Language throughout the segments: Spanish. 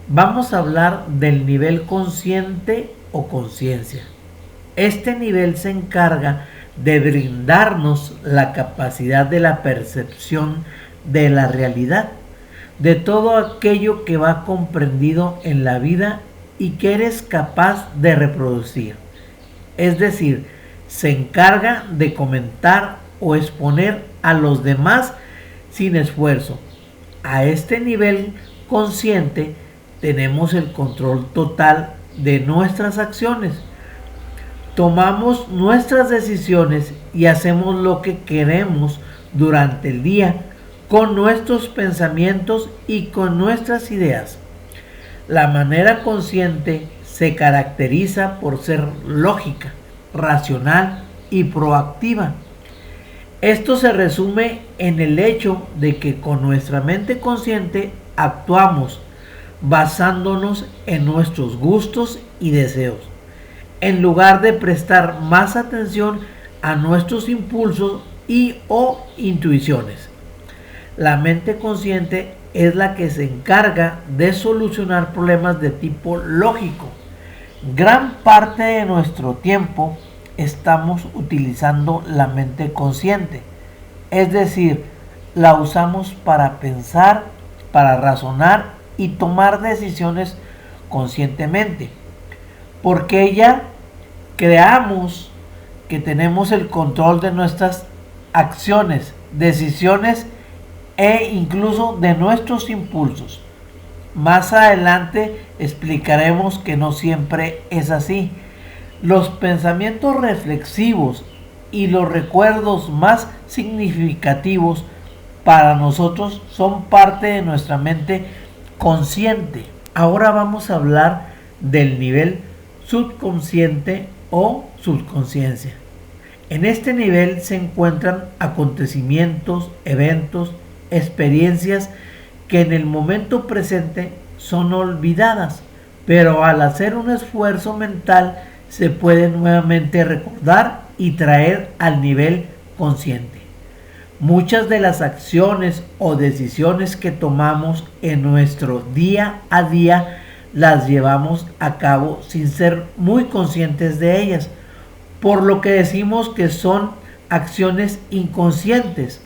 Vamos a hablar del nivel consciente o conciencia. Este nivel se encarga de brindarnos la capacidad de la percepción de la realidad, de todo aquello que va comprendido en la vida y que eres capaz de reproducir. Es decir, se encarga de comentar o exponer a los demás sin esfuerzo. A este nivel consciente tenemos el control total de nuestras acciones. Tomamos nuestras decisiones y hacemos lo que queremos durante el día con nuestros pensamientos y con nuestras ideas. La manera consciente se caracteriza por ser lógica, racional y proactiva. Esto se resume en el hecho de que con nuestra mente consciente actuamos basándonos en nuestros gustos y deseos, en lugar de prestar más atención a nuestros impulsos y o intuiciones. La mente consciente es la que se encarga de solucionar problemas de tipo lógico. Gran parte de nuestro tiempo estamos utilizando la mente consciente, es decir, la usamos para pensar, para razonar y tomar decisiones conscientemente, porque ya creamos que tenemos el control de nuestras acciones, decisiones e incluso de nuestros impulsos. Más adelante explicaremos que no siempre es así. Los pensamientos reflexivos y los recuerdos más significativos para nosotros son parte de nuestra mente consciente. Ahora vamos a hablar del nivel subconsciente o subconsciencia. En este nivel se encuentran acontecimientos, eventos, experiencias que en el momento presente son olvidadas, pero al hacer un esfuerzo mental se puede nuevamente recordar y traer al nivel consciente. Muchas de las acciones o decisiones que tomamos en nuestro día a día las llevamos a cabo sin ser muy conscientes de ellas, por lo que decimos que son acciones inconscientes.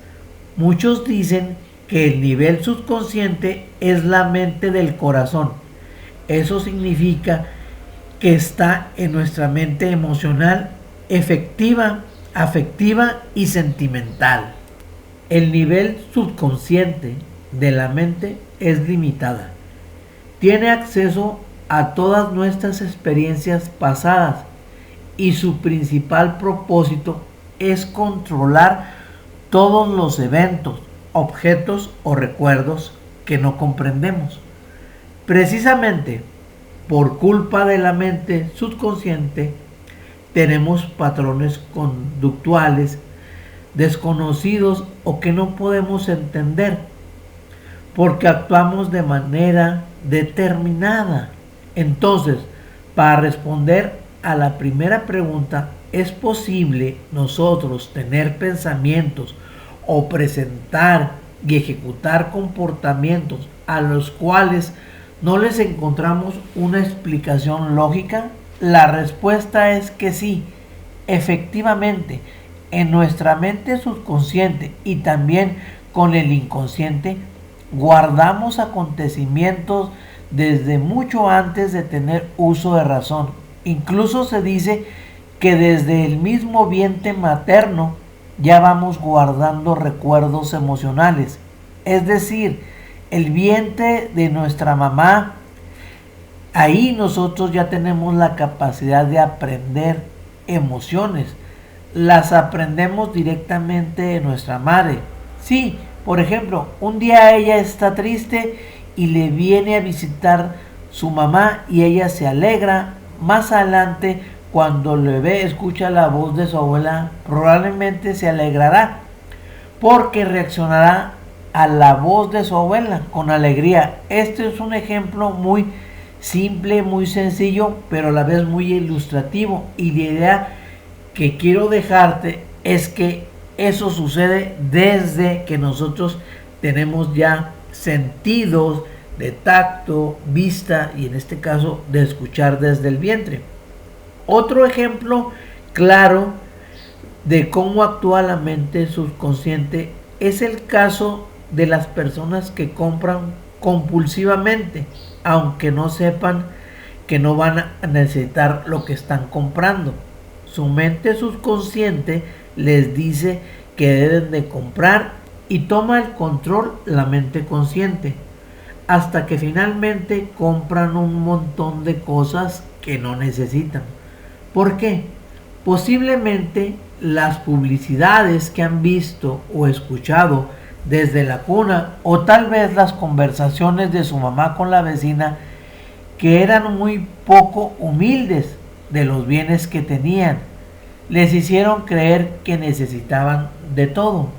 Muchos dicen que el nivel subconsciente es la mente del corazón. Eso significa que está en nuestra mente emocional, efectiva, afectiva y sentimental. El nivel subconsciente de la mente es limitada. Tiene acceso a todas nuestras experiencias pasadas y su principal propósito es controlar todos los eventos, objetos o recuerdos que no comprendemos. Precisamente por culpa de la mente subconsciente tenemos patrones conductuales desconocidos o que no podemos entender porque actuamos de manera determinada. Entonces, para responder a la primera pregunta, ¿es posible nosotros tener pensamientos o presentar y ejecutar comportamientos a los cuales no les encontramos una explicación lógica? La respuesta es que sí, efectivamente, en nuestra mente subconsciente y también con el inconsciente guardamos acontecimientos desde mucho antes de tener uso de razón. Incluso se dice que desde el mismo vientre materno ya vamos guardando recuerdos emocionales. Es decir, el vientre de nuestra mamá, ahí nosotros ya tenemos la capacidad de aprender emociones. Las aprendemos directamente de nuestra madre. Sí, por ejemplo, un día ella está triste y le viene a visitar su mamá y ella se alegra. Más adelante, cuando le ve, escucha la voz de su abuela, probablemente se alegrará porque reaccionará a la voz de su abuela con alegría. Este es un ejemplo muy simple, muy sencillo, pero a la vez muy ilustrativo. Y la idea que quiero dejarte es que eso sucede desde que nosotros tenemos ya sentidos de tacto, vista y en este caso de escuchar desde el vientre. Otro ejemplo claro de cómo actúa la mente subconsciente es el caso de las personas que compran compulsivamente, aunque no sepan que no van a necesitar lo que están comprando. Su mente subconsciente les dice que deben de comprar y toma el control la mente consciente, hasta que finalmente compran un montón de cosas que no necesitan. ¿Por qué? Posiblemente las publicidades que han visto o escuchado desde la cuna, o tal vez las conversaciones de su mamá con la vecina, que eran muy poco humildes de los bienes que tenían, les hicieron creer que necesitaban de todo.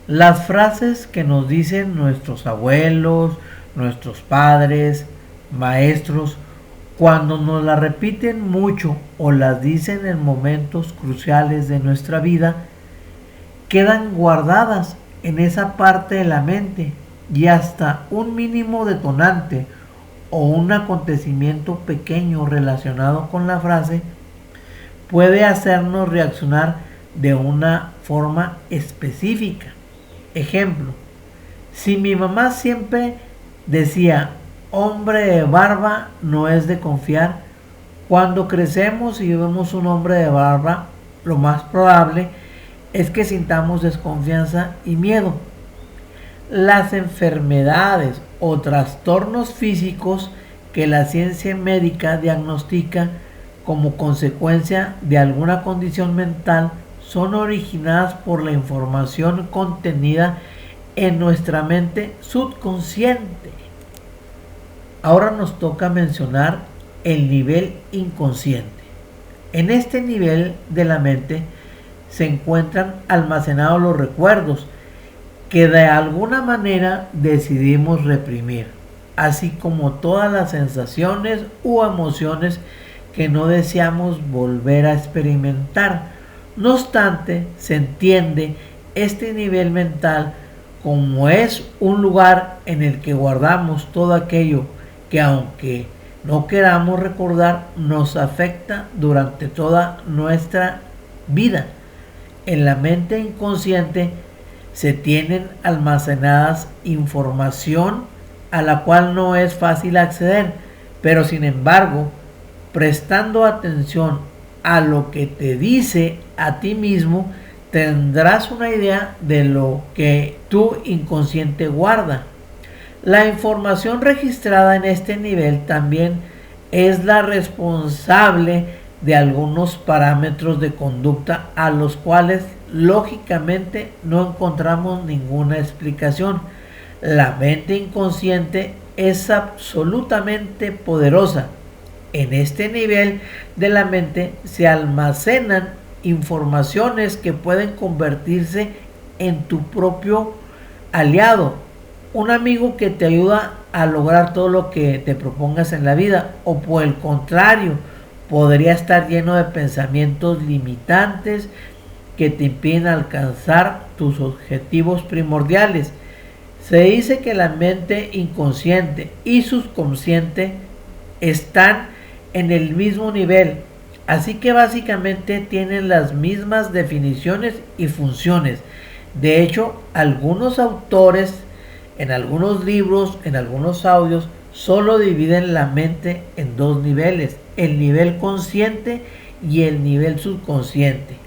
Las frases que nos dicen nuestros abuelos, nuestros padres, maestros, cuando nos las repiten mucho o las dicen en momentos cruciales de nuestra vida, quedan guardadas en esa parte de la mente y hasta un mínimo detonante o un acontecimiento pequeño relacionado con la frase puede hacernos reaccionar de una forma específica. Ejemplo, si mi mamá siempre decía, hombre de barba no es de confiar, cuando crecemos y vemos un hombre de barba, lo más probable es que sintamos desconfianza y miedo. Las enfermedades o trastornos físicos que la ciencia médica diagnostica como consecuencia de alguna condición mental son originadas por la información contenida en nuestra mente subconsciente. Ahora nos toca mencionar el nivel inconsciente. En este nivel de la mente se encuentran almacenados los recuerdos que de alguna manera decidimos reprimir, así como todas las sensaciones u emociones que no deseamos volver a experimentar. No obstante, se entiende este nivel mental como es un lugar en el que guardamos todo aquello que, aunque no queramos recordar, nos afecta durante toda nuestra vida. En la mente inconsciente se tienen almacenadas información a la cual no es fácil acceder, pero sin embargo, prestando atención a lo que te dice a ti mismo, tendrás una idea de lo que tu inconsciente guarda. La información registrada en este nivel también es la responsable de algunos parámetros de conducta a los cuales lógicamente no encontramos ninguna explicación. La mente inconsciente es absolutamente poderosa. En este nivel de la mente se almacenan informaciones que pueden convertirse en tu propio aliado, un amigo que te ayuda a lograr todo lo que te propongas en la vida, o por el contrario, podría estar lleno de pensamientos limitantes que te impiden alcanzar tus objetivos primordiales. Se dice que la mente inconsciente y subconsciente están en el mismo nivel, así que básicamente tienen las mismas definiciones y funciones. De hecho, algunos autores en algunos libros, en algunos audios, solo dividen la mente en dos niveles, el nivel consciente y el nivel subconsciente.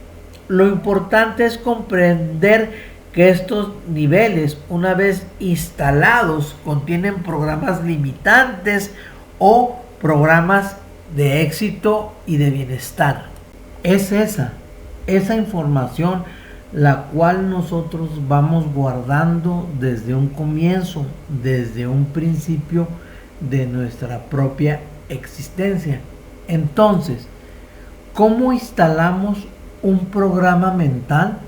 Lo importante es comprender que estos niveles, una vez instalados, contienen programas limitantes o programas de éxito y de bienestar. Es esa información la cual nosotros vamos guardando desde un comienzo, desde un principio de nuestra propia existencia. Entonces, ¿cómo instalamos un programa mental?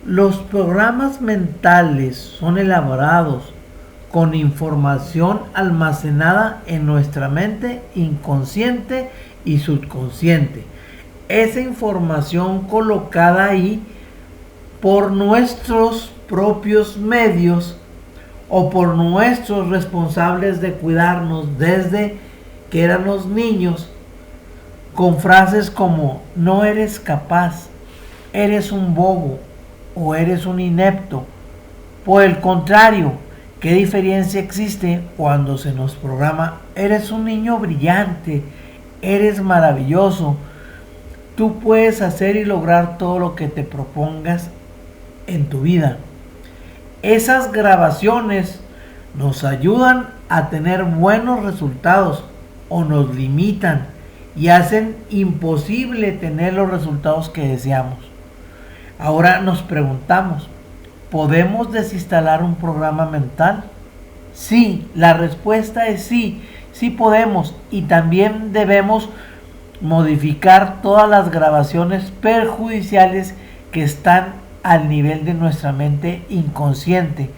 Los programas mentales son elaborados con información almacenada en nuestra mente inconsciente y subconsciente. Esa información colocada ahí por nuestros propios medios o por nuestros responsables de cuidarnos desde que éramos niños, con frases como no eres capaz, eres un bobo o eres un inepto. Por el contrario, ¿qué diferencia existe cuando se nos programa eres un niño brillante, eres maravilloso, tú puedes hacer y lograr todo lo que te propongas en tu vida? Esas grabaciones nos ayudan a tener buenos resultados o nos limitan y hacen imposible tener los resultados que deseamos. Ahora nos preguntamos, ¿podemos desinstalar un programa mental? Sí, la respuesta es sí, sí podemos, y también debemos modificar todas las grabaciones perjudiciales que están al nivel de nuestra mente inconsciente.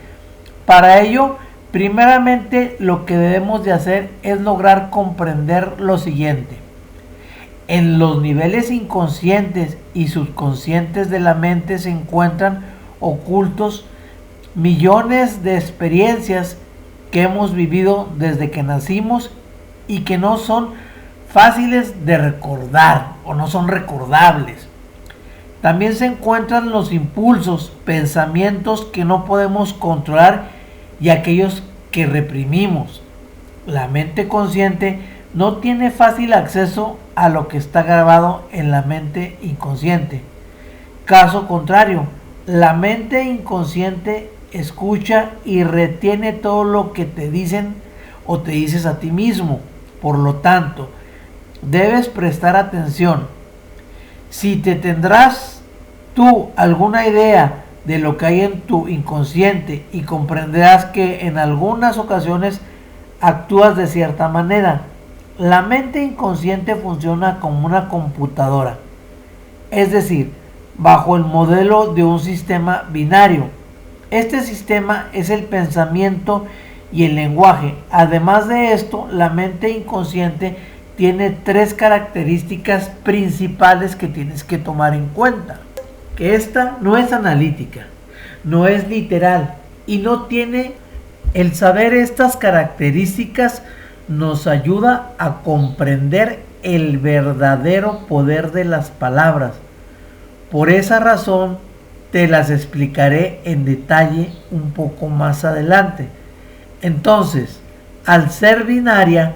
Para ello, primeramente lo que debemos de hacer es lograr comprender lo siguiente. En los niveles inconscientes y subconscientes de la mente se encuentran ocultos millones de experiencias que hemos vivido desde que nacimos y que no son fáciles de recordar o no son recordables. También se encuentran los impulsos, pensamientos que no podemos controlar y aquellos que reprimimos. La mente consciente no tiene fácil acceso a lo que está grabado en la mente inconsciente. Caso contrario, la mente inconsciente escucha y retiene todo lo que te dicen o te dices a ti mismo. Por lo tanto, debes prestar atención. Si te tendrás tú alguna idea de lo que hay en tu inconsciente y comprenderás que en algunas ocasiones actúas de cierta manera. La mente inconsciente funciona como una computadora, es decir, bajo el modelo de un sistema binario. Este sistema es el pensamiento y el lenguaje. Además de esto, la mente inconsciente tiene tres características principales que tienes que tomar en cuenta. Que esta no es analítica, no es literal y no tiene. El saber estas características nos ayuda a comprender el verdadero poder de las palabras. Por esa razón te las explicaré en detalle un poco más adelante. Entonces, al ser binaria,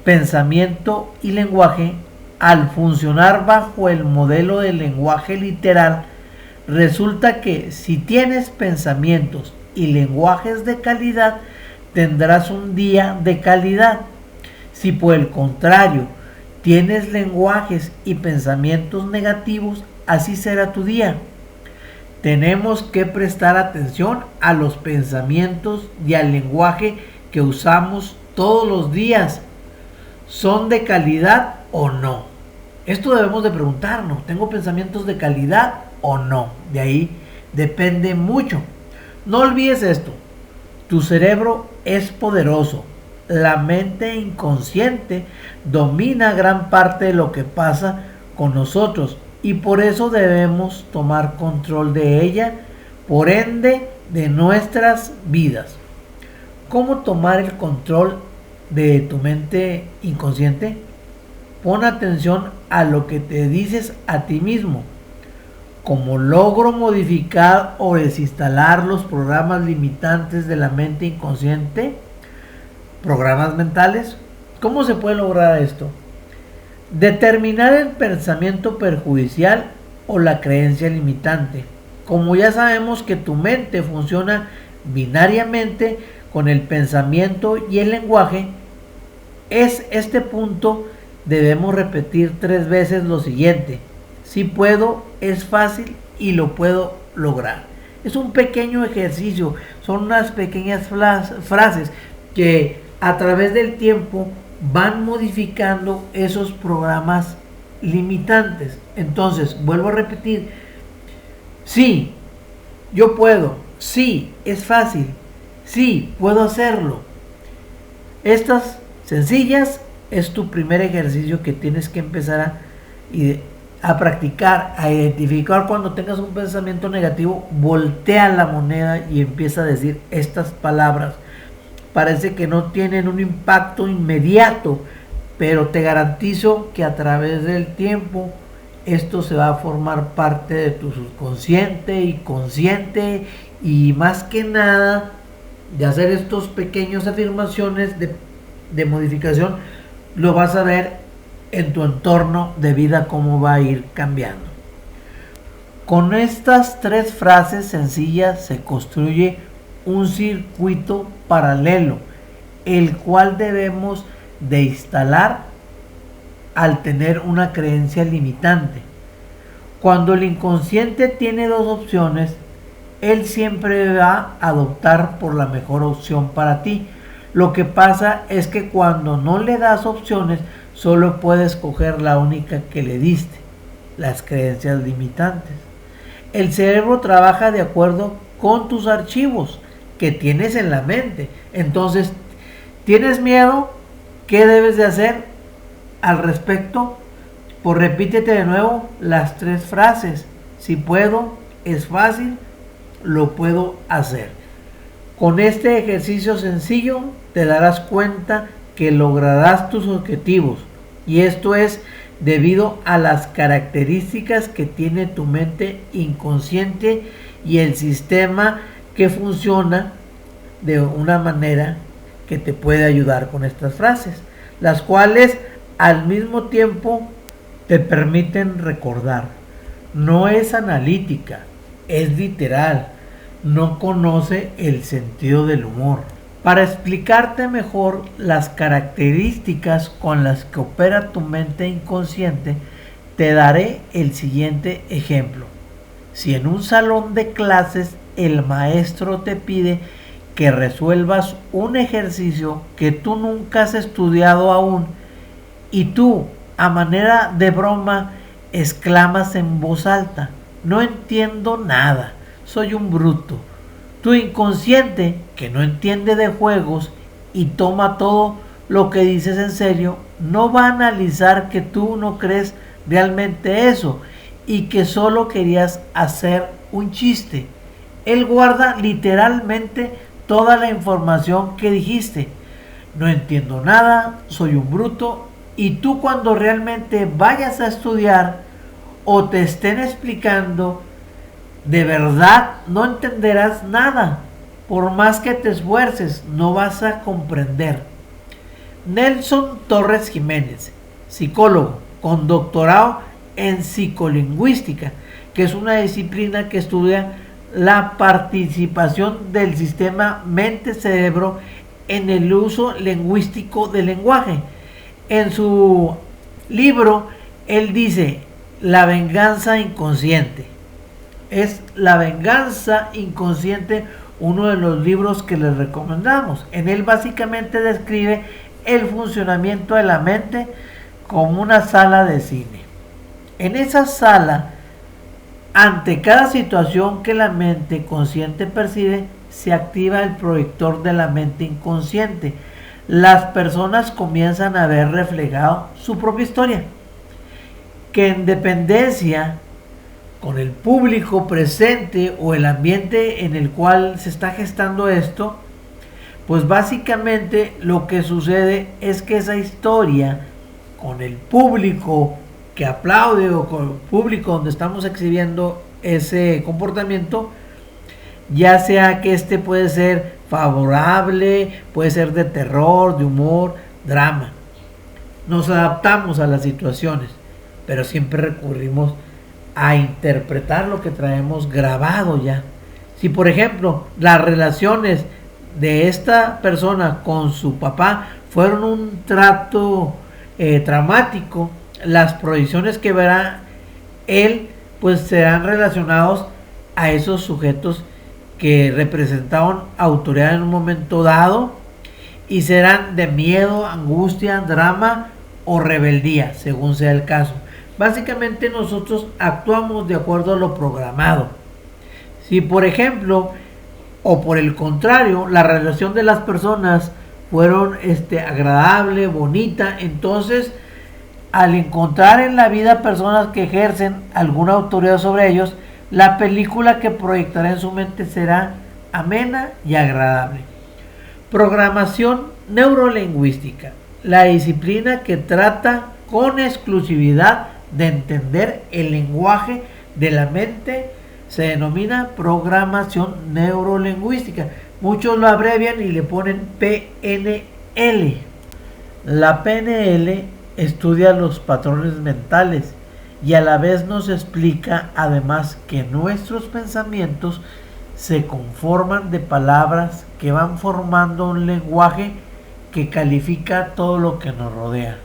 pensamiento y lenguaje, al funcionar bajo el modelo del lenguaje literal, resulta que si tienes pensamientos y lenguajes de calidad, tendrás un día de calidad. Si por el contrario tienes lenguajes y pensamientos negativos, así será tu día. Tenemos que prestar atención a los pensamientos y al lenguaje que usamos todos los días. ¿Son de calidad o no? Esto debemos de preguntarnos. ¿Tengo pensamientos de calidad o no? De ahí depende mucho. No olvides esto. Tu cerebro es poderoso. La mente inconsciente domina gran parte de lo que pasa con nosotros y por eso debemos tomar control de ella, por ende de nuestras vidas. ¿Cómo tomar el control de tu mente inconsciente? Pon atención a lo que te dices a ti mismo. ¿Cómo logro modificar o desinstalar los programas limitantes de la mente inconsciente? ¿Programas mentales? ¿Cómo se puede lograr esto? Determinar el pensamiento perjudicial o la creencia limitante. Como ya sabemos que tu mente funciona binariamente con el pensamiento y el lenguaje, es este punto debemos repetir 3 veces lo siguiente. Si puedo, es fácil y lo puedo lograr. Es un pequeño ejercicio, son unas pequeñas frases que a través del tiempo van modificando esos programas limitantes. Entonces, vuelvo a repetir. Sí, yo puedo. Sí, es fácil. Sí, puedo hacerlo. Estas sencillas es tu primer ejercicio que tienes que empezar a practicar, a identificar cuando tengas un pensamiento negativo, voltea la moneda y empieza a decir estas palabras. Parece que no tienen un impacto inmediato, pero te garantizo que a través del tiempo esto se va a formar parte de tu subconsciente y consciente, y más que nada de hacer estos pequeños afirmaciones de modificación, lo vas a ver en tu entorno de vida cómo va a ir cambiando. Con estas 3 frases sencillas se construye un circuito paralelo, el cual debemos de instalar al tener una creencia limitante. Cuando el inconsciente tiene 2 opciones, él siempre va a adoptar por la mejor opción para ti. Lo que pasa es que cuando no le das opciones, solo puede escoger la única que le diste, las creencias limitantes. El cerebro trabaja de acuerdo con tus archivos que tienes en la mente. Entonces, ¿tienes miedo? ¿Qué debes de hacer al respecto? Pues repítete de nuevo las 3 frases. Si puedo, es fácil, lo puedo hacer. Con este ejercicio sencillo te darás cuenta que lograrás tus objetivos, y esto es debido a las características que tiene tu mente inconsciente y el sistema que funciona de una manera que te puede ayudar con estas frases, las cuales al mismo tiempo te permiten recordar. No es analítica, es literal. No conoce el sentido del humor. Para explicarte mejor las características con las que opera tu mente inconsciente, te daré el siguiente ejemplo. Si en un salón de clases el maestro te pide que resuelvas un ejercicio que tú nunca has estudiado aún, y tú, a manera de broma, exclamas en voz alta: no entiendo nada, soy un bruto. Tu inconsciente, que no entiende de juegos y toma todo lo que dices en serio, no va a analizar que tú no crees realmente eso y que solo querías hacer un chiste. Él guarda literalmente toda la información que dijiste. No entiendo nada, soy un bruto. Y tú, cuando realmente vayas a estudiar o te estén explicando, de verdad no entenderás nada. Por más que te esfuerces, no vas a comprender. Nelson Torres Jiménez, psicólogo con doctorado en psicolingüística, que es una disciplina que estudia la participación del sistema mente-cerebro en el uso lingüístico del lenguaje. En su libro, él dice: la venganza inconsciente. Es La venganza inconsciente, uno de los libros que les recomendamos. En él básicamente describe el funcionamiento de la mente como una sala de cine. En esa sala, ante cada situación que la mente consciente percibe, se activa el proyector de la mente inconsciente. Las personas comienzan a ver reflejado su propia historia, que en dependencia con el público presente o el ambiente en el cual se está gestando esto, pues básicamente lo que sucede es que esa historia, con el público que aplaude o con el público donde estamos exhibiendo ese comportamiento, ya sea que este puede ser favorable, puede ser de terror, de humor, drama. Nos adaptamos a las situaciones, pero siempre recurrimos a interpretar lo que traemos grabado ya. Si por ejemplo las relaciones de esta persona con su papá fueron un trato traumático, las proyecciones que verá él pues serán relacionados a esos sujetos que representaban autoridad en un momento dado, y serán de miedo, angustia, drama o rebeldía, según sea el caso. Básicamente nosotros actuamos de acuerdo a lo programado. Si por ejemplo, o por el contrario, la relación de las personas fueron agradable, bonita, entonces Al encontrar en la vida personas que ejercen alguna autoridad sobre ellos, la película que proyectará en su mente será amena y agradable. Programación neurolingüística, la disciplina que trata con exclusividad de entender el lenguaje de la mente, se denomina programación neurolingüística. Muchos lo abrevian y le ponen PNL. La PNL estudia los patrones mentales y a la vez nos explica además que nuestros pensamientos se conforman de palabras que van formando un lenguaje que califica todo lo que nos rodea.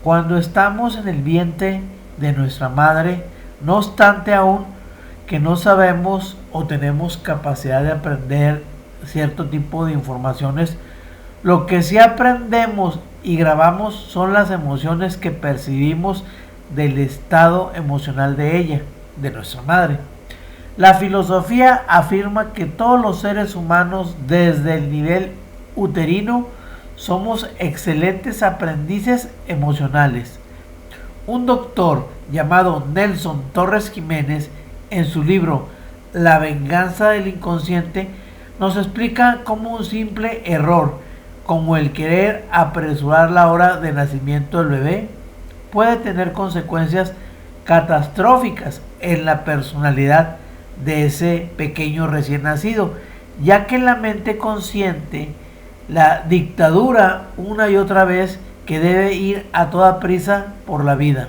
Cuando estamos en el vientre de nuestra madre, no obstante aún que no sabemos o tenemos capacidad de aprender cierto tipo de informaciones, lo que sí aprendemos y grabamos son las emociones que percibimos del estado emocional de ella, de nuestra madre. La filosofía afirma que todos los seres humanos, desde el nivel uterino, somos excelentes aprendices emocionales. Un doctor llamado Nelson Torres Jiménez, en su libro La venganza del inconsciente, nos explica cómo un simple error, como el querer apresurar la hora de nacimiento del bebé, puede tener consecuencias catastróficas en la personalidad de ese pequeño recién nacido, ya que la mente consciente la dictadura una y otra vez que debe ir a toda prisa por la vida.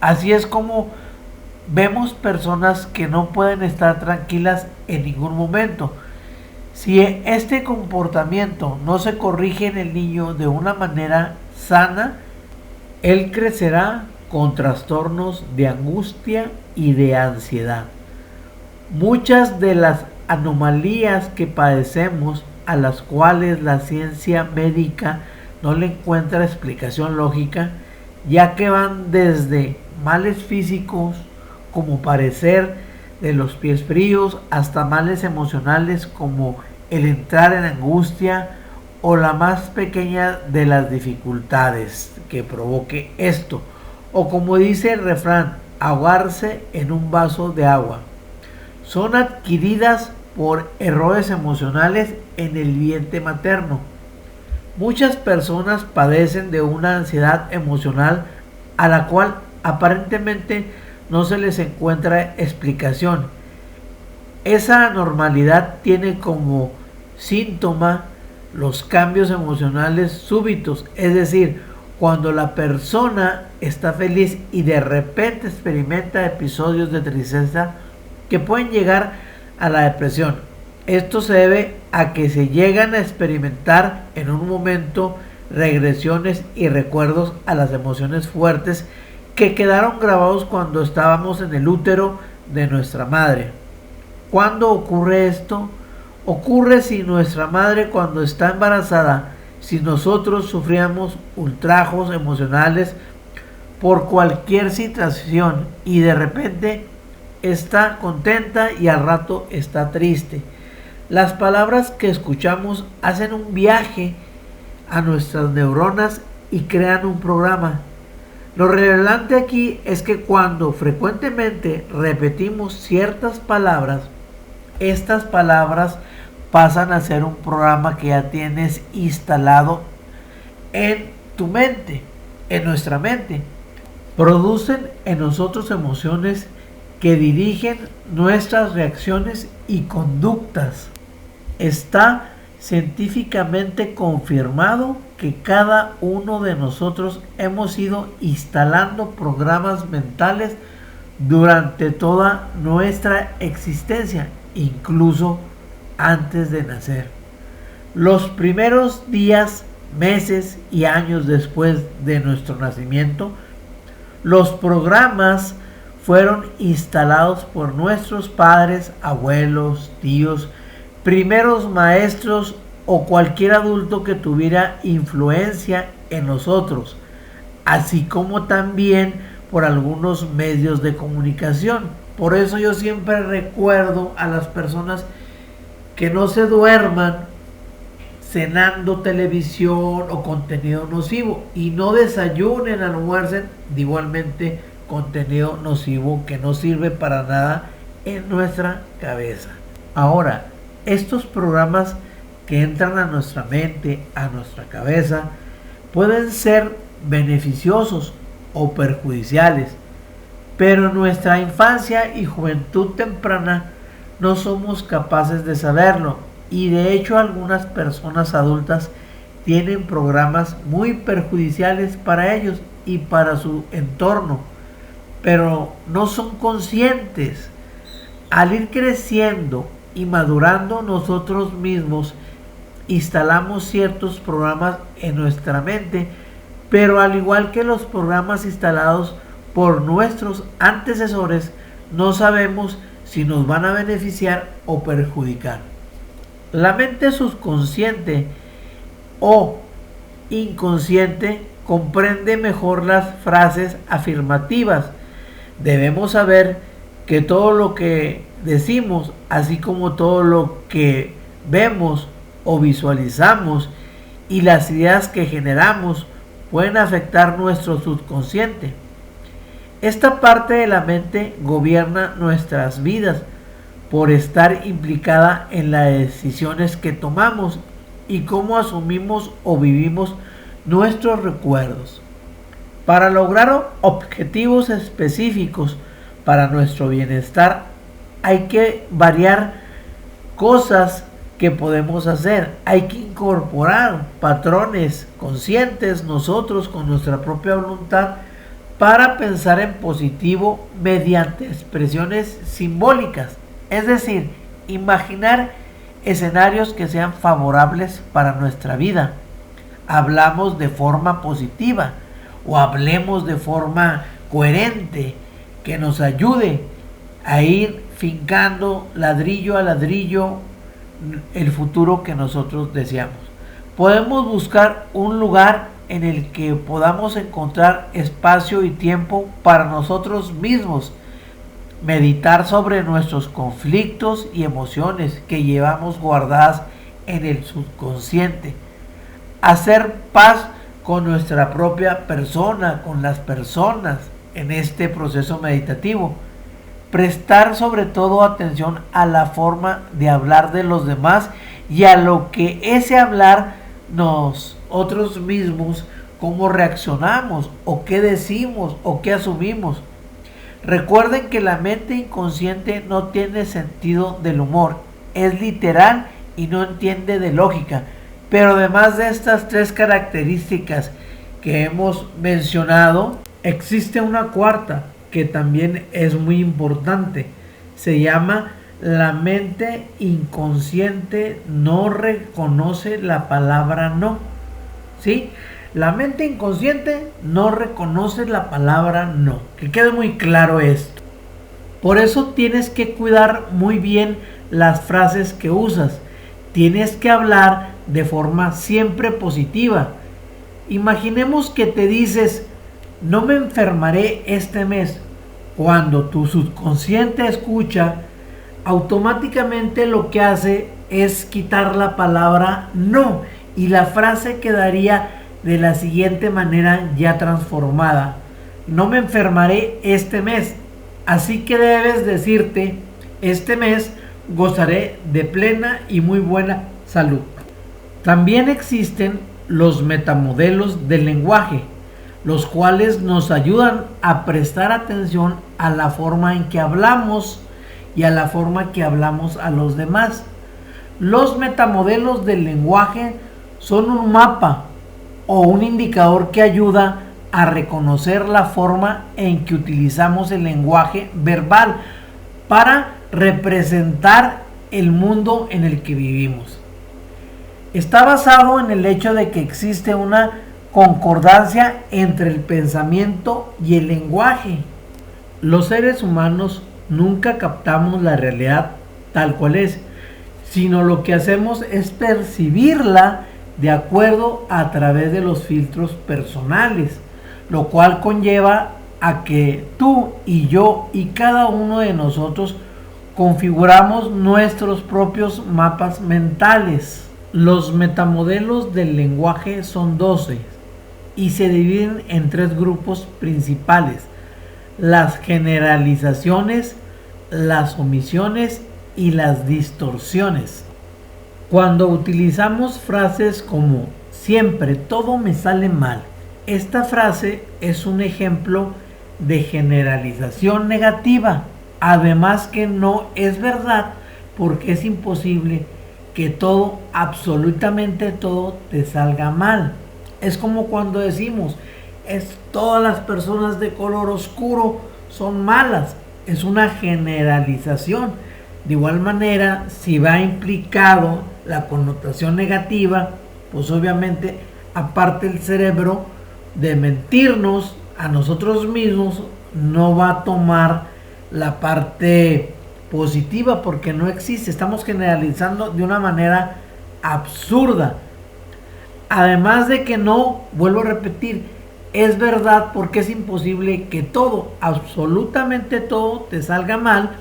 Así es como vemos personas que no pueden estar tranquilas en ningún momento. Si este comportamiento no se corrige en el niño de una manera sana, él crecerá con trastornos de angustia y de ansiedad. Muchas de las anomalías que padecemos, a las cuales la ciencia médica no le encuentra explicación lógica, ya que van desde males físicos como parecer de los pies fríos hasta males emocionales como el entrar en angustia o la más pequeña de las dificultades que provoque esto, o como dice el refrán, ahogarse en un vaso de agua. Son adquiridas por errores emocionales en el vientre materno. Muchas personas padecen de una ansiedad emocional a la cual aparentemente no se les encuentra explicación. Esa anormalidad tiene como síntoma los cambios emocionales súbitos, es decir, cuando la persona está feliz y de repente experimenta episodios de tristeza que pueden llegar a la depresión. Esto se debe a que se llegan a experimentar en un momento regresiones y recuerdos a las emociones fuertes que quedaron grabados cuando estábamos en el útero de nuestra madre. ¿Cuándo ocurre esto? Ocurre si nuestra madre, cuando está embarazada, si nosotros sufríamos ultrajos emocionales por cualquier situación y de repente está contenta y al rato está triste. Las palabras que escuchamos hacen un viaje a nuestras neuronas y crean un programa. Lo relevante aquí es que cuando frecuentemente repetimos ciertas palabras, estas palabras pasan a ser un programa que ya tienes instalado en tu mente, en nuestra mente. Producen en nosotros emociones que dirigen nuestras reacciones y conductas. Está científicamente confirmado que cada uno de nosotros hemos ido instalando programas mentales durante toda nuestra existencia, incluso antes de nacer. Los primeros días, meses y años después de nuestro nacimiento, los programas fueron instalados por nuestros padres, abuelos, tíos, primeros maestros o cualquier adulto que tuviera influencia en nosotros, así como también por algunos medios de comunicación. Por eso yo siempre recuerdo a las personas que no se duerman cenando televisión o contenido nocivo, y no desayunen, almuercen igualmente contenido nocivo que no sirve para nada en nuestra cabeza. Ahora, estos programas que entran a nuestra mente, a nuestra cabeza, pueden ser beneficiosos o perjudiciales, pero en nuestra infancia y juventud temprana no somos capaces de saberlo, y de hecho algunas personas adultas tienen programas muy perjudiciales para ellos y para su entorno, pero no son conscientes. Al ir creciendo y madurando, nosotros mismos instalamos ciertos programas en nuestra mente, pero al igual que los programas instalados por nuestros antecesores, no sabemos si nos van a beneficiar o perjudicar. La mente subconsciente o inconsciente comprende mejor las frases afirmativas. Debemos saber que todo lo que decimos, así como todo lo que vemos o visualizamos y las ideas que generamos, pueden afectar nuestro subconsciente. Esta parte de la mente gobierna nuestras vidas por estar implicada en las decisiones que tomamos y cómo asumimos o vivimos nuestros recuerdos. Para lograr objetivos específicos para nuestro bienestar, hay que variar cosas que podemos hacer. Hay que incorporar patrones conscientes nosotros con nuestra propia voluntad para pensar en positivo mediante expresiones simbólicas. Es decir, imaginar escenarios que sean favorables para nuestra vida. Hablamos de forma positiva o hablemos de forma coherente que nos ayude a ir fincando ladrillo a ladrillo el futuro que nosotros deseamos. Podemos buscar un lugar en el que podamos encontrar espacio y tiempo para nosotros mismos, meditar sobre nuestros conflictos y emociones que llevamos guardadas en el subconsciente, hacer paz con nuestra propia persona, con las personas en este proceso meditativo, prestar sobre todo atención a la forma de hablar de los demás y a lo que ese hablar nosotros mismos, cómo reaccionamos o qué decimos o qué asumimos. Recuerden que la mente inconsciente no tiene sentido del humor, es literal y no entiende de lógica. Pero además de estas tres características que hemos mencionado, existe una cuarta que también es muy importante. Se llama: la mente inconsciente no reconoce la palabra no. ¿Sí? La mente inconsciente no reconoce la palabra no. Que quede muy claro esto. Por eso tienes que cuidar muy bien las frases que usas. Tienes que hablar de forma siempre positiva. Imaginemos que te dices: no me enfermaré este mes. Cuando tu subconsciente escucha, automáticamente lo que hace es quitar la palabra no, y la frase quedaría de la siguiente manera ya transformada: no me enfermaré este mes. Así que debes decirte: este mes gozaré de plena y muy buena salud. También existen los metamodelos del lenguaje, los cuales nos ayudan a prestar atención a la forma en que hablamos y a la forma que hablamos a los demás. Los metamodelos del lenguaje son un mapa o un indicador que ayuda a reconocer la forma en que utilizamos el lenguaje verbal para representar el mundo en el que vivimos. Está basado en el hecho de que existe una concordancia entre el pensamiento y el lenguaje. Los seres humanos nunca captamos la realidad tal cual es, sino lo que hacemos es percibirla de acuerdo a través de los filtros personales, lo cual conlleva a que tú y yo y cada uno de nosotros configuramos nuestros propios mapas mentales. Los metamodelos del lenguaje son 12 y se dividen en tres grupos principales: las generalizaciones, las omisiones y las distorsiones. Cuando utilizamos frases como siempre todo me sale mal, esta frase es un ejemplo de generalización negativa, además que no es verdad porque es imposible que todo, absolutamente todo, te salga mal. Es como cuando decimos, todas las personas de color oscuro son malas. Es una generalización. De igual manera, si va implicado la connotación negativa, pues obviamente, aparte el cerebro de mentirnos a nosotros mismos, no va a tomar la parte positiva porque no existe. Estamos generalizando de una manera absurda. Además de que no, vuelvo a repetir, es verdad porque es imposible que todo, absolutamente todo, te salga mal,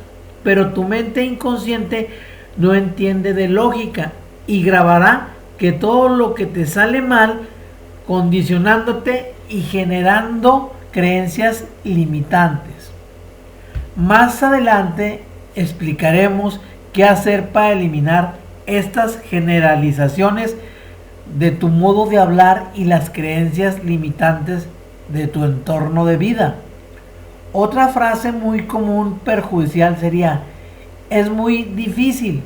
pero tu mente inconsciente no entiende de lógica y grabará que todo lo que te sale mal, condicionándote y generando creencias limitantes. Más adelante explicaremos qué hacer para eliminar estas generalizaciones de tu modo de hablar y las creencias limitantes de tu entorno de vida. Otra frase muy común perjudicial sería: es muy difícil.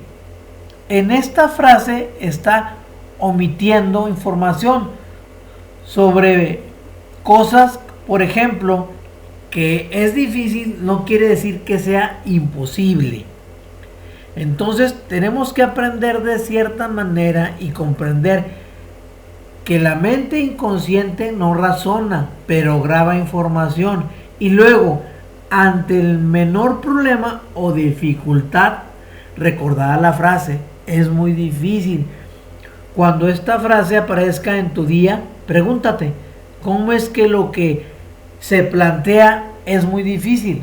En esta frase está omitiendo información sobre cosas, por ejemplo, que es difícil no quiere decir que sea imposible. Entonces tenemos que aprender de cierta manera y comprender que la mente inconsciente no razona, pero graba información. Y luego, ante el menor problema o dificultad, recordará la frase: es muy difícil. Cuando esta frase aparezca en tu día, pregúntate: ¿cómo es que lo que se plantea es muy difícil?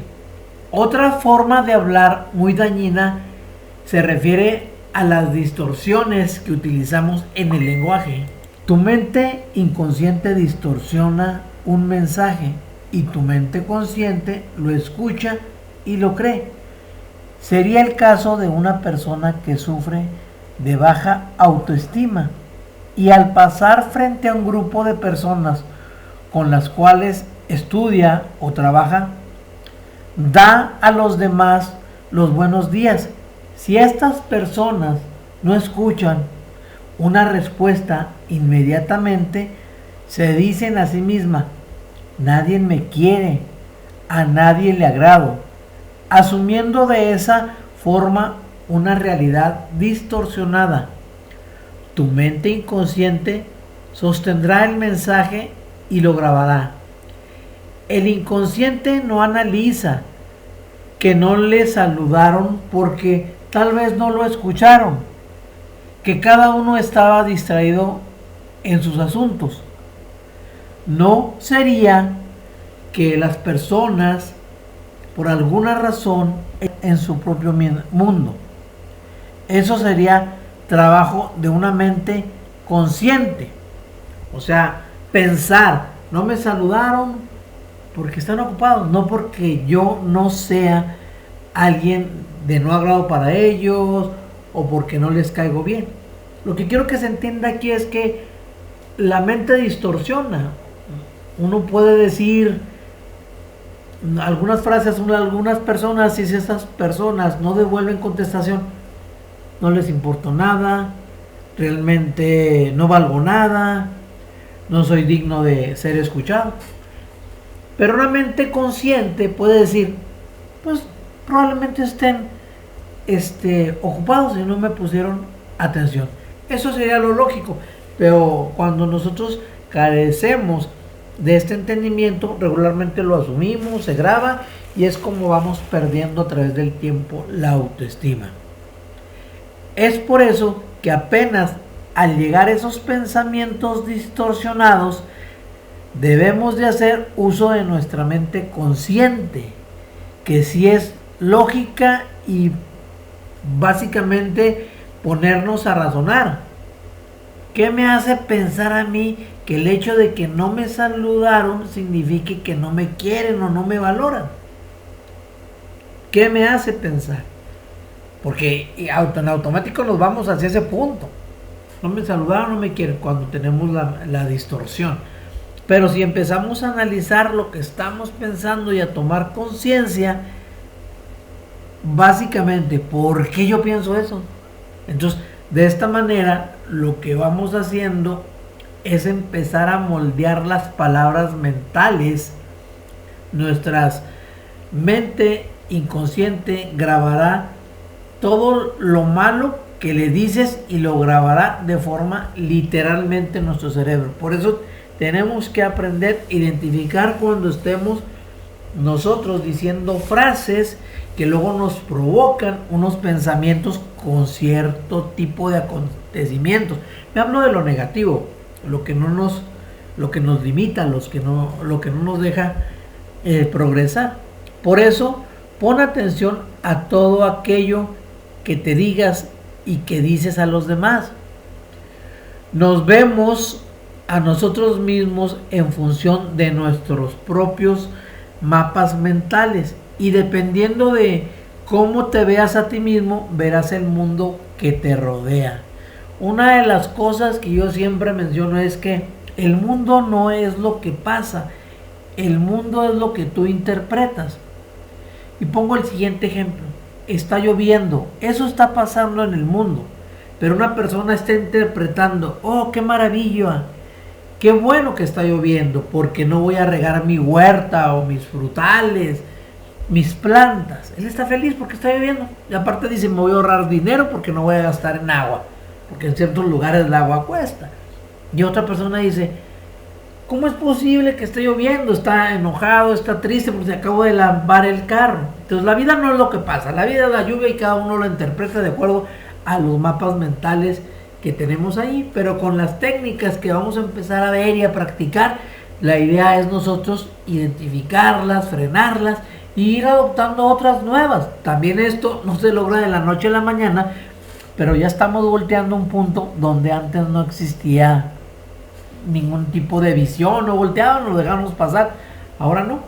Otra forma de hablar muy dañina se refiere a las distorsiones que utilizamos en el lenguaje. Tu mente inconsciente distorsiona un mensaje y tu mente consciente lo escucha y lo cree. Sería el caso de una persona que sufre de baja autoestima y al pasar frente a un grupo de personas con las cuales estudia o trabaja, da a los demás los buenos días. Si estas personas no escuchan una respuesta inmediatamente, se dicen a sí misma: nadie me quiere, a nadie le agrado, asumiendo de esa forma una realidad distorsionada. Tu mente inconsciente sostendrá el mensaje y lo grabará. El inconsciente no analiza que no le saludaron porque tal vez no lo escucharon, que cada uno estaba distraído en sus asuntos. No sería que las personas, por alguna razón, en su propio mundo. Eso sería trabajo de una mente consciente. O sea, pensar: no me saludaron porque están ocupados, no porque yo no sea alguien de no agrado para ellos o porque no les caigo bien. Lo que quiero que se entienda aquí es que la mente distorsiona. Uno puede decir algunas frases a algunas personas y si esas personas no devuelven contestación, no les importa nada, realmente no valgo nada, no soy digno de ser escuchado. Pero una mente consciente puede decir: pues probablemente estén ocupados y no me pusieron atención. Eso sería lo lógico. Pero cuando nosotros carecemos de este entendimiento, regularmente lo asumimos, se graba y es como vamos perdiendo a través del tiempo la autoestima. Es por eso que apenas al llegar esos pensamientos distorsionados, debemos de hacer uso de nuestra mente consciente, que sí es lógica, y básicamente ponernos a razonar. ¿Qué me hace pensar a mí que el hecho de que no me saludaron signifique que no me quieren o no me valoran? ¿Qué me hace pensar? Porque en automático nos vamos hacia ese punto. No me saludaron, no me quieren, cuando tenemos la distorsión. Pero si empezamos a analizar lo que estamos pensando y a tomar conciencia, básicamente, ¿por qué yo pienso eso? Entonces, de esta manera, lo que vamos haciendo es empezar a moldear las palabras mentales. Nuestra mente inconsciente grabará todo lo malo que le dices y lo grabará de forma literalmente en nuestro cerebro. Por eso tenemos que aprender a identificar cuando estemos nosotros diciendo frases que luego nos provocan unos pensamientos con cierto tipo de acontecimientos. Me hablo de lo negativo, lo que nos limita, lo que no nos deja progresar. Por eso, pon atención a todo aquello que te digas y que dices a los demás. Nos vemos a nosotros mismos en función de nuestros propios mapas mentales, y dependiendo de cómo te veas a ti mismo, verás el mundo que te rodea. Una de las cosas que yo siempre menciono es que el mundo no es lo que pasa, el mundo es lo que tú interpretas. Y pongo el siguiente ejemplo: está lloviendo, eso está pasando en el mundo, pero una persona está interpretando: oh, qué maravilla, qué bueno que está lloviendo, porque no voy a regar mi huerta o mis frutales, mis plantas. Él está feliz porque está lloviendo, y aparte dice: me voy a ahorrar dinero porque no voy a gastar en agua, porque en ciertos lugares el agua cuesta. Y otra persona dice: ¿cómo es posible que esté lloviendo? Está enojado, está triste porque se acabó de lavar el carro. Entonces la vida no es lo que pasa, la vida es la lluvia y cada uno lo interpreta de acuerdo a los mapas mentales que tenemos ahí. Pero con las técnicas que vamos a empezar a ver y a practicar, la idea es nosotros identificarlas, frenarlas e ir adoptando otras nuevas. También esto no se logra de la noche a la mañana, pero ya estamos volteando un punto donde antes no existía ningún tipo de visión, no volteaban, lo dejamos pasar. Ahora no,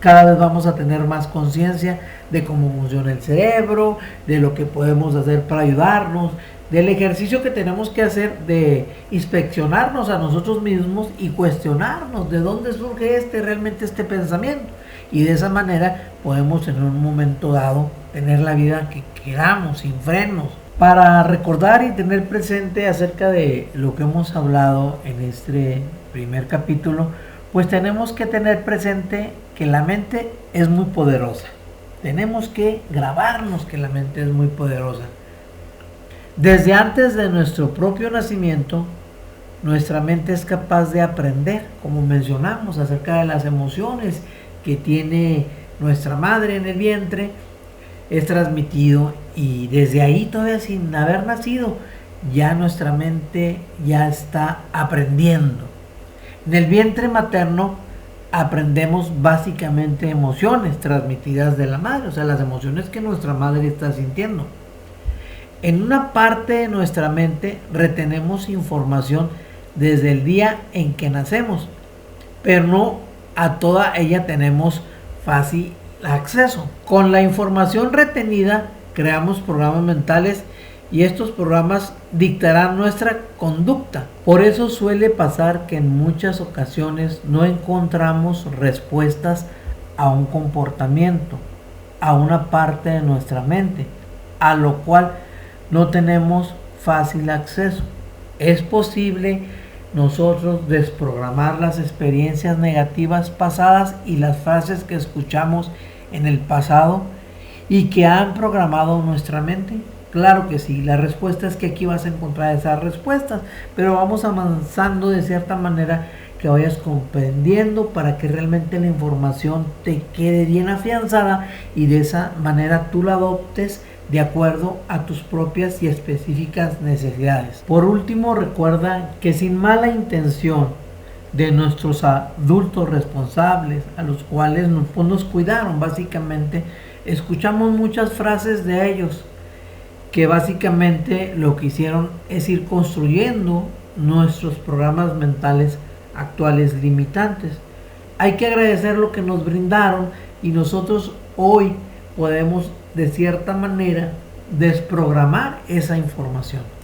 cada vez vamos a tener más conciencia de cómo funciona el cerebro, de lo que podemos hacer para ayudarnos, del ejercicio que tenemos que hacer de inspeccionarnos a nosotros mismos y cuestionarnos de dónde surge realmente este pensamiento. Y de esa manera podemos en un momento dado tener la vida que queramos, sin frenos. Para recordar y tener presente acerca de lo que hemos hablado en este primer capítulo, pues tenemos que tener presente que la mente es muy poderosa. Tenemos que grabarnos que la mente es muy poderosa. Desde antes de nuestro propio nacimiento, nuestra mente es capaz de aprender, como mencionamos, acerca de las emociones que tiene nuestra madre en el vientre. Es transmitido, y desde ahí, todavía sin haber nacido, ya nuestra mente ya está aprendiendo. En el vientre materno aprendemos básicamente emociones transmitidas de la madre, o sea, las emociones que nuestra madre está sintiendo. En una parte de nuestra mente retenemos información desde el día en que nacemos, pero no a toda ella tenemos fácil acceso. Con la información retenida creamos programas mentales, y estos programas dictarán nuestra conducta. Por eso suele pasar que en muchas ocasiones no encontramos respuestas a un comportamiento, a una parte de nuestra mente, a lo cual no tenemos fácil acceso. Es posible nosotros desprogramar las experiencias negativas pasadas y las frases que escuchamos en el pasado y que han programado nuestra mente. Claro que sí, la respuesta es que aquí vas a encontrar esas respuestas, pero vamos avanzando de cierta manera que vayas comprendiendo para que realmente la información te quede bien afianzada y de esa manera tú la adoptes de acuerdo a tus propias y específicas necesidades. Por último, recuerda que sin mala intención de nuestros adultos responsables, a los cuales nos cuidaron básicamente, escuchamos muchas frases de ellos que básicamente lo que hicieron es ir construyendo nuestros programas mentales actuales limitantes. Hay que agradecer lo que nos brindaron y nosotros hoy podemos de cierta manera desprogramar esa información.